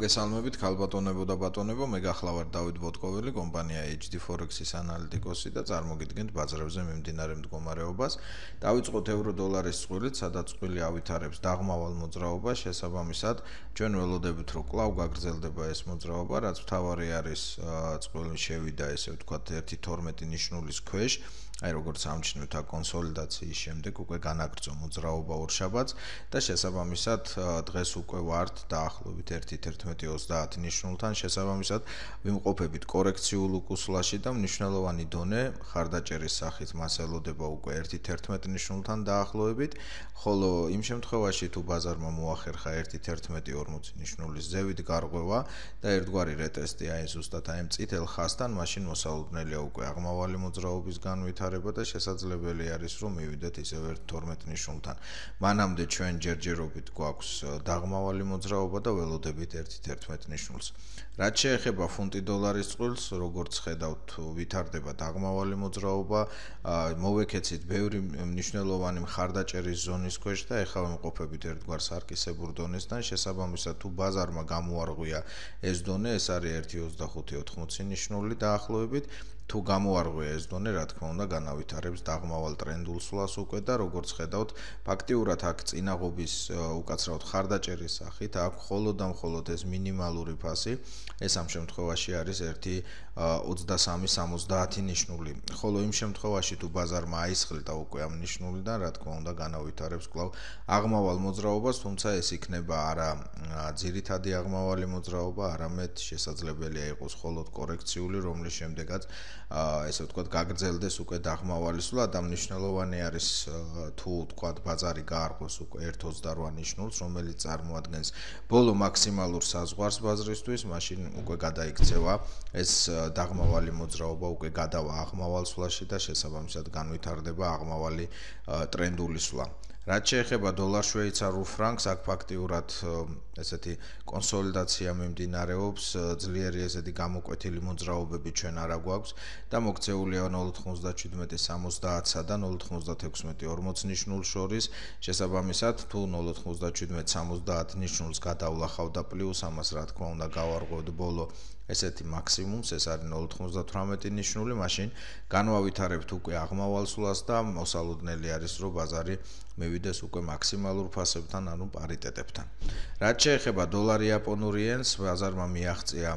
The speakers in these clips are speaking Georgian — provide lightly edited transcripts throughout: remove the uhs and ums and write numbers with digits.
მოგესალმებით, ქალბატონებო და ბატონებო, მე გახლავართ დავით ბოტკოველი, კომპანია HD Forex-ის ანალიტიკოსი და წარმოგიდგენთ ბაზრებზე მიმდინარე მდგომარეობას. დავიწყოთ ევრო-დოლარის წყვილით, სადაც წყვილი ავითარებს დაღმავალ მოძრაობას, შესაბამისად, ჩვენ ველოდებით, რომ კვლავ გაგრძელდება ეს მოძრაობა, რაც მთავარი არის, წყვილი შევიდა, ესე ვთქვათ, 1.12 ნიშნულის ქვეშ. აი როგორც ამჩნევთ აქ კონსოლიდაციის შემდეგ უკვე განაგრძო მოძრაობა ორშაბათს და შესაბამისად დღეს უკვე ვართ დაახლოებით 1.11.30 ნიშნულთან შესაბამისად ვიმყოფებით კორექციულ უკუსლაში და მნიშვნელოვანი დონე ხარდაჭერის სახით მას ელოდება უკვე 1.11 ნიშნულთან დაახლოებით, ხოლო იმ შემთხვევაში თუ ბაზარმა მოახერხა 1.11.40 ნიშნულის ზევით გარღვევა და ერთგვარი რეტესტი აი ზუსტად აი წითელ ხაზთან, მაშინ მოსალოდნელია უკვე აღმავალი მოძრაობის განვითარება და შესაძლებელი არის რომ მივიდეთ ისევ 1.12 ნიშნულთან. მანამდე ჩვენ ჯერჯერობით გვაქვს დაღმავალი მოძრაობა და ველოდებით 1.11 ნიშნულს. რაც შეეხება ფუნტი-დოლარის წყვილს, როგორც ხედავთ, ვითარდება დაღმავალი მოძრაობა, მოვეკეცით ბევრი მნიშვნელოვანი მხარდაჭერის ზონის ქვეშ და ეხლა ვიმყოფებით ერთგვარ სარკისებურ დონესთან, შესაბამისად თუ ბაზარმა გამოარღვია ეს დონე, ეს არის 1.25-80 ნიშნული დაახლოებით. თუ გამოარღვია ეს დონე, რა თქმა უნდა, განავითარებს დაღმავალ ტრენდულ სვლას უკვე და როგორც ხედავთ, ფაქტიურად აქ წინაღობის უკაცრავად ხარდაჭერის სახით, აქ მხოლოდ და მხოლოდ ეს მინიმალური ფასი, ეს ამ შემთხვევაში არის 1.23-70 ნიშნული. ხოლო იმ შემთხვევაში თუ ბაზარმა აისხლდა უკვე ამ ნიშნულიდან, რა თქმა უნდა, განავითარებს კვლავ აღმავალ მოძრაობას, თუმცა ეს იქნება არა ძირითადი აღმავალი მოძრაობა, არამედ შესაძლებელია იყოს მხოლოდ კორექციული, რომლის შემდეგაც ესე ვთქვათ, გაგრძელდეს უკვე დაღმავალი სვლა და მნიშვნელოვანი არის თუ ვთქვათ, ბაზარი გაარღვევს უკვე 1.28 ნიშნულს, რომელიც წარმოადგენს ბოლო მაქსიმალურ საზღვარს ბაზრისთვის, მაშინ უკვე გადაიქცევა ეს დაღმავალი მოძრაობა უკვე გადავა აღმავალ სვლაში და შესაბამისად განვითარდება აღმავალი ტრენდული სვლა. რაც შეეხება დოლარ-შვეიცარიულ ფრანკს, აქ ფაქტიურად ესეთი კონსოლიდაცია მიმდინარეობს, ძლიერი ესეთი გამოკვეთილი მოძრაობები ჩვენ არა გვაქვს და მოქცეულია 0.97-70-სა და 0.96-40 ნიშნულს შორის. შესაბამისად, თუ 0.97-70 ნიშნულს გადავლახავ და პლუს ამას რა თქმა უნდა გავარღვევთ ბოლო ესეთი მაქსიმუმს, ეს არის 0.98 ნიშნული, მაშინ განვავითარებთ უკვე აღმავალ სვლას და მოსალოდნელი არის, რომ ბაზარი მივიდეს უკვე მაქსიმალურ ფასებთან, ანუ პარიტეტებთან. რაც შეეხება დოლარ-იაპონური ენს, ბაზარმა მიაღწია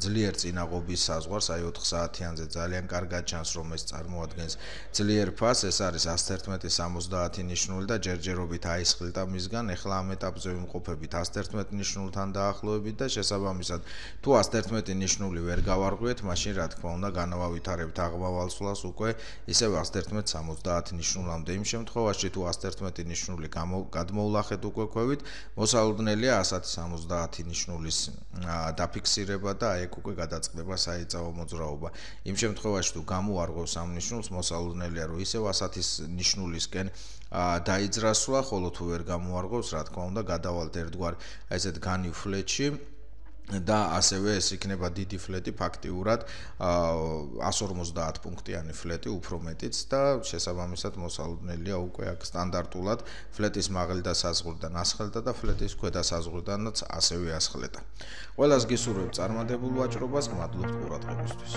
ძლიერ წინაღობის საზღვარს, აი 4 საათიანზე ძალიან კარგად ჩანს, რომ ეს წარმოადგენს ძლიერ ფასს, ეს არის 111-70 ნიშნული და ჯერჯერობით აისხლდა მისგან, ეხლა ამ ეტაპზე ვიმყოფებით 111 ნიშნულთან დაახლოებით და შესაბამისად, თუ 111 ნიშნული ვერ გავარღვიეთ, მაშინ რა თქმა უნდა განავითარებთ აღმავალ სვლას უკვე ისევ 111-70 ნიშნულამდე. იმ შემთხვევაში თუ 111 ნიშნული გადმოვლახეთ უკვე ქვევით, მოსალოდნელია 170 ნიშნულის დაფიქსირება და აი ეგ უკვე გადაწყდება საეწავო მოძრაობა. იმ შემთხვევაში თუ გამოარღვევს ამ ნიშნულს, მოსალოდნელია რომ ისევ 100 ნიშნულისკენ დაიძრას სვლა, ხოლო თუ ვერ გამოარღვევს, რა თქმა უნდა გადავალთ ერთგვარ ესეთ განივ ფლეტში და ასევე ეს იქნება დიდი ფლეტი ფაქტიურად 150 პუნქტიანი ფლეტი უფრო მეტიც და შესაბამისად მოსალოდნელია უკვე აქ სტანდარტულად ფლეტის მაღლდა საზღვრიდან ასხელდა და ფლეტის ქვედა საზღვრიდანაც ასევე ასხლედა. ყველას გისურვებთ წარმატებულ ვაჭრობას, მადლობთ ყურადღებისთვის.